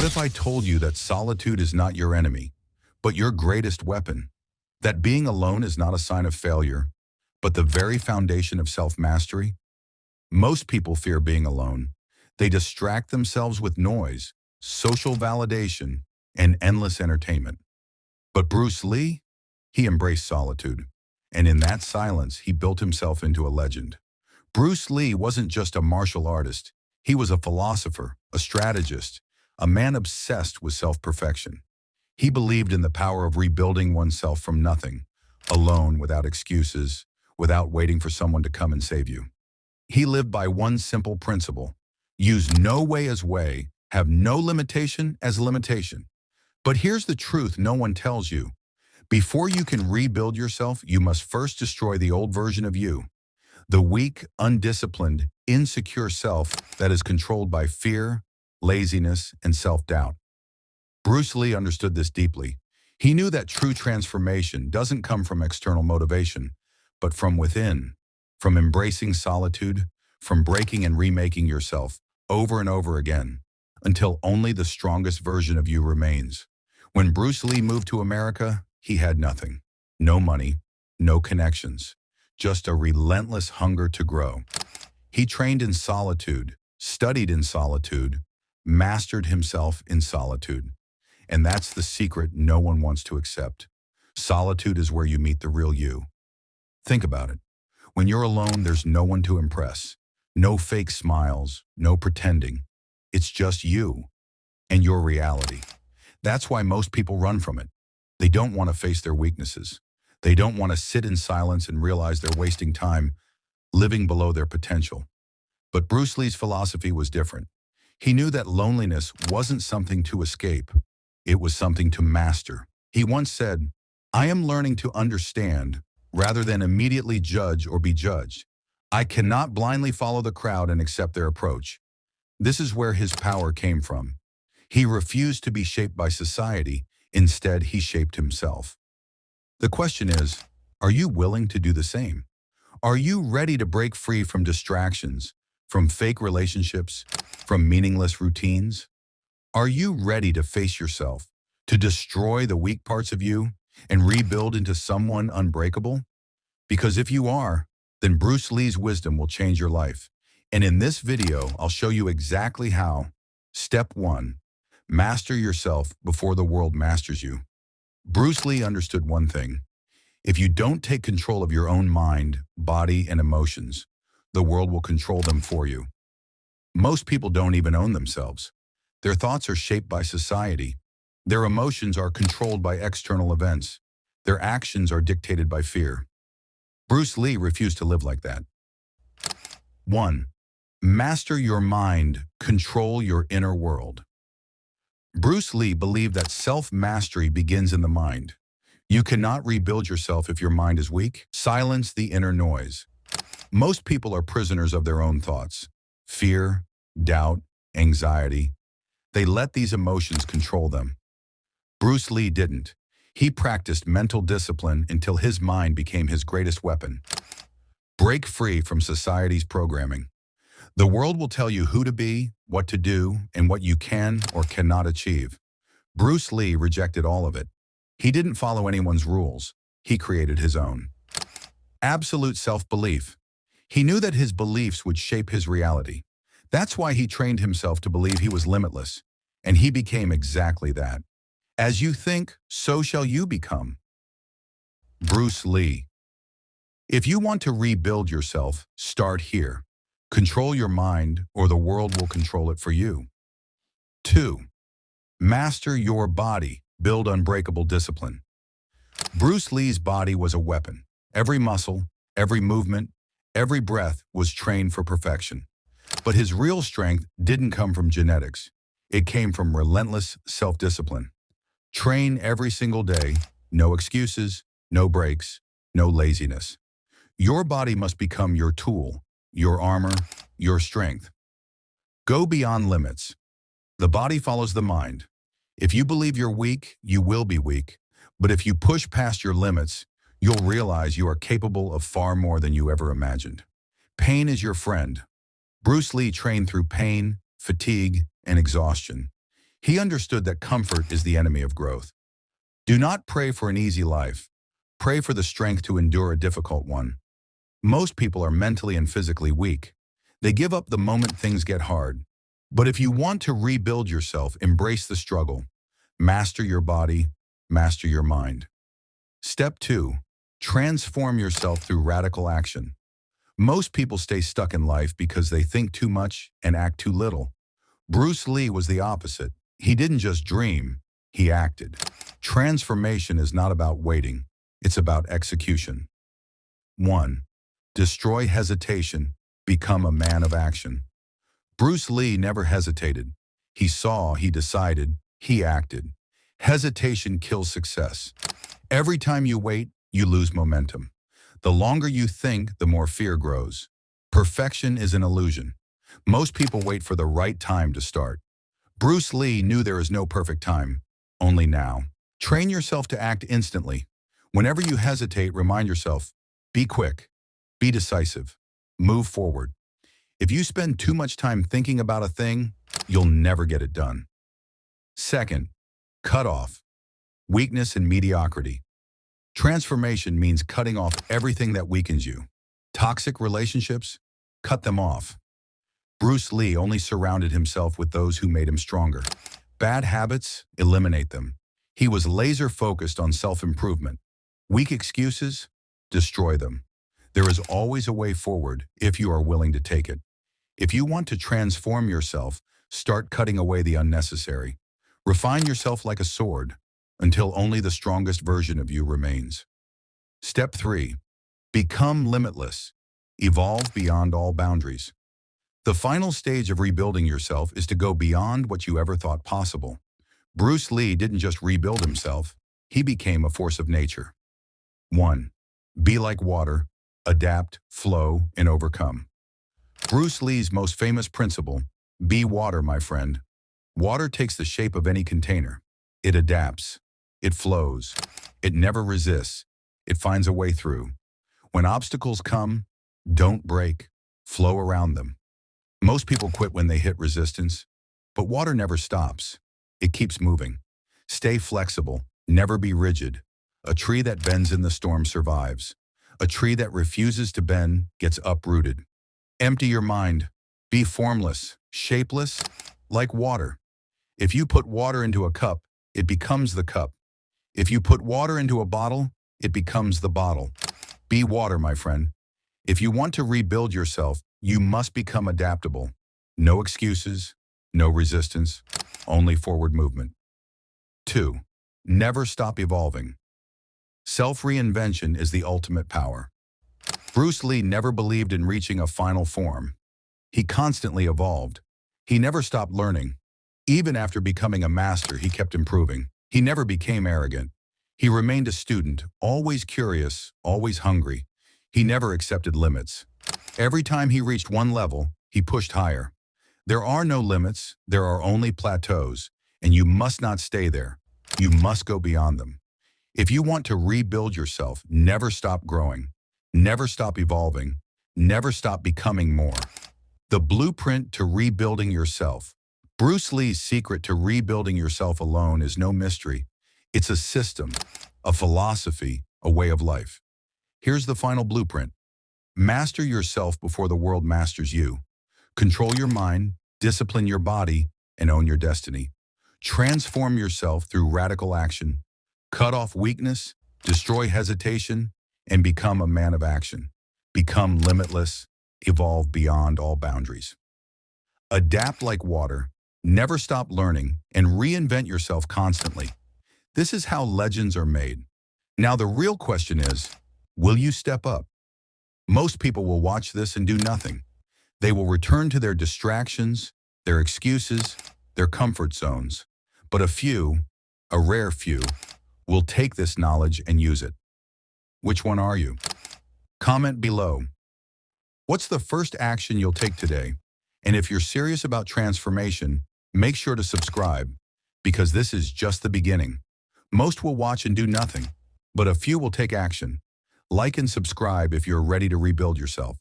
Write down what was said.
What if I told you that solitude is not your enemy, but your greatest weapon? That being alone is not a sign of failure, but the very foundation of self-mastery? Most people fear being alone. They distract themselves with noise, social validation, and endless entertainment. But Bruce Lee, he embraced solitude. And in that silence, he built himself into a legend. Bruce Lee wasn't just a martial artist. He was a philosopher, a strategist, a man obsessed with self-perfection. He believed in the power of rebuilding oneself from nothing, alone, without excuses, without waiting for someone to come and save you. He lived by one simple principle: use no way as way, have no limitation as limitation. But here's the truth no one tells you. Before you can rebuild yourself, you must first destroy the old version of you. The weak, undisciplined, insecure self that is controlled by fear, laziness, and self-doubt. Bruce Lee understood this deeply. He knew that true transformation doesn't come from external motivation, but from within, from embracing solitude, from breaking and remaking yourself over and over again, until only the strongest version of you remains. When Bruce Lee moved to America, he had nothing. No money, no connections, just a relentless hunger to grow. He trained in solitude, studied in solitude, mastered himself in solitude. And that's the secret no one wants to accept. Solitude is where you meet the real you. Think about it. When you're alone, there's no one to impress. No fake smiles, no pretending. It's just you and your reality. That's why most people run from it. They don't want to face their weaknesses. They don't want to sit in silence and realize they're wasting time living below their potential. But Bruce Lee's philosophy was different. He knew that loneliness wasn't something to escape. It was something to master. He once said, "I am learning to understand rather than immediately judge or be judged. I cannot blindly follow the crowd and accept their approach." This is where his power came from. He refused to be shaped by society. Instead, he shaped himself. The question is, are you willing to do the same? Are you ready to break free from distractions, from fake relationships, from meaningless routines? Are you ready to face yourself, to destroy the weak parts of you and rebuild into someone unbreakable? Because if you are, then Bruce Lee's wisdom will change your life. And in this video, I'll show you exactly how. Step 1. Master yourself before the world masters you. Bruce Lee understood one thing. If you don't take control of your own mind, body, and emotions, the world will control them for you. Most people don't even own themselves. Their thoughts are shaped by society. Their emotions are controlled by external events. Their actions are dictated by fear. Bruce Lee refused to live like that. 1. Master your mind, control your inner world. Bruce Lee believed that self-mastery begins in the mind. You cannot rebuild yourself if your mind is weak. Silence the inner noise. Most people are prisoners of their own thoughts. Fear, doubt, anxiety. They let these emotions control them. Bruce Lee didn't. He practiced mental discipline until his mind became his greatest weapon. Break free from society's programming. The world will tell you who to be, what to do, and what you can or cannot achieve. Bruce Lee rejected all of it. He didn't follow anyone's rules. He created his own. Absolute self-belief. He knew that his beliefs would shape his reality. That's why he trained himself to believe he was limitless, and he became exactly that. As you think, so shall you become. Bruce Lee. If you want to rebuild yourself, start here. Control your mind, or the world will control it for you. 2. Master your body. Build unbreakable discipline. Bruce Lee's body was a weapon. Every muscle, every movement, every breath was trained for perfection. But his real strength didn't come from genetics. It came from relentless self-discipline. Train every single day, no excuses, no breaks, no laziness. Your body must become your tool, your armor, your strength. Go beyond limits. The body follows the mind. If you believe you're weak, you will be weak. But if you push past your limits, you'll realize you are capable of far more than you ever imagined. Pain is your friend. Bruce Lee trained through pain, fatigue, and exhaustion. He understood that comfort is the enemy of growth. Do not pray for an easy life. Pray for the strength to endure a difficult one. Most people are mentally and physically weak. They give up the moment things get hard. But if you want to rebuild yourself, embrace the struggle. Master your body, master your mind. Step 2. Transform yourself through radical action. Most people stay stuck in life because they think too much and act too little. Bruce Lee was the opposite. He didn't just dream, he acted. Transformation is not about waiting, it's about execution. 1. Destroy hesitation, become a man of action. Bruce Lee never hesitated. He saw, he decided, he acted. Hesitation kills success. Every time you wait, you lose momentum. The longer you think, the more fear grows. Perfection is an illusion. Most people wait for the right time to start. Bruce Lee knew there is no perfect time, only now. Train yourself to act instantly. Whenever you hesitate, remind yourself, be quick, be decisive, move forward. If you spend too much time thinking about a thing, you'll never get it done. 2. Cut off weakness and mediocrity. Transformation means cutting off everything that weakens you. Toxic relationships? Cut them off. Bruce Lee only surrounded himself with those who made him stronger. Bad habits? Eliminate them. He was laser-focused on self-improvement. Weak excuses? Destroy them. There is always a way forward if you are willing to take it. If you want to transform yourself, start cutting away the unnecessary. Refine yourself like a sword until only the strongest version of you remains. Step 3. Become limitless. Evolve beyond all boundaries. The final stage of rebuilding yourself is to go beyond what you ever thought possible. Bruce Lee didn't just rebuild himself, he became a force of nature. 1. Be like water, adapt, flow, and overcome. Bruce Lee's most famous principle, be water, my friend. Water takes the shape of any container. It adapts. It flows. It never resists. It finds a way through. When obstacles come, don't break. Flow around them. Most people quit when they hit resistance, but water never stops. It keeps moving. Stay flexible. Never be rigid. A tree that bends in the storm survives. A tree that refuses to bend gets uprooted. Empty your mind. Be formless, shapeless, like water. If you put water into a cup, it becomes the cup. If you put water into a bottle, it becomes the bottle. Be water, my friend. If you want to rebuild yourself, you must become adaptable. No excuses, no resistance, only forward movement. 2. Never stop evolving. Self-reinvention is the ultimate power. Bruce Lee never believed in reaching a final form. He constantly evolved. He never stopped learning. Even after becoming a master, he kept improving. He never became arrogant. He remained a student, always curious, always hungry. He never accepted limits. Every time he reached one level, he pushed higher. There are no limits, there are only plateaus, and you must not stay there. You must go beyond them. If you want to rebuild yourself, never stop growing. Never stop evolving. Never stop becoming more. The blueprint to rebuilding yourself. Bruce Lee's secret to rebuilding yourself alone is no mystery. It's a system, a philosophy, a way of life. Here's the final blueprint. Master yourself before the world masters you. Control your mind, discipline your body, and own your destiny. Transform yourself through radical action. Cut off weakness, destroy hesitation, and become a man of action. Become limitless, evolve beyond all boundaries. Adapt like water, never stop learning, and reinvent yourself constantly. This is how legends are made. Now the real question is, will you step up? Most people will watch this and do nothing. They will return to their distractions, their excuses, their comfort zones. But a few, a rare few, will take this knowledge and use it. Which one are you? Comment below. What's the first action you'll take today? And if you're serious about transformation, make sure to subscribe, because this is just the beginning. Most will watch and do nothing, but a few will take action. Like and subscribe if you're ready to rebuild yourself.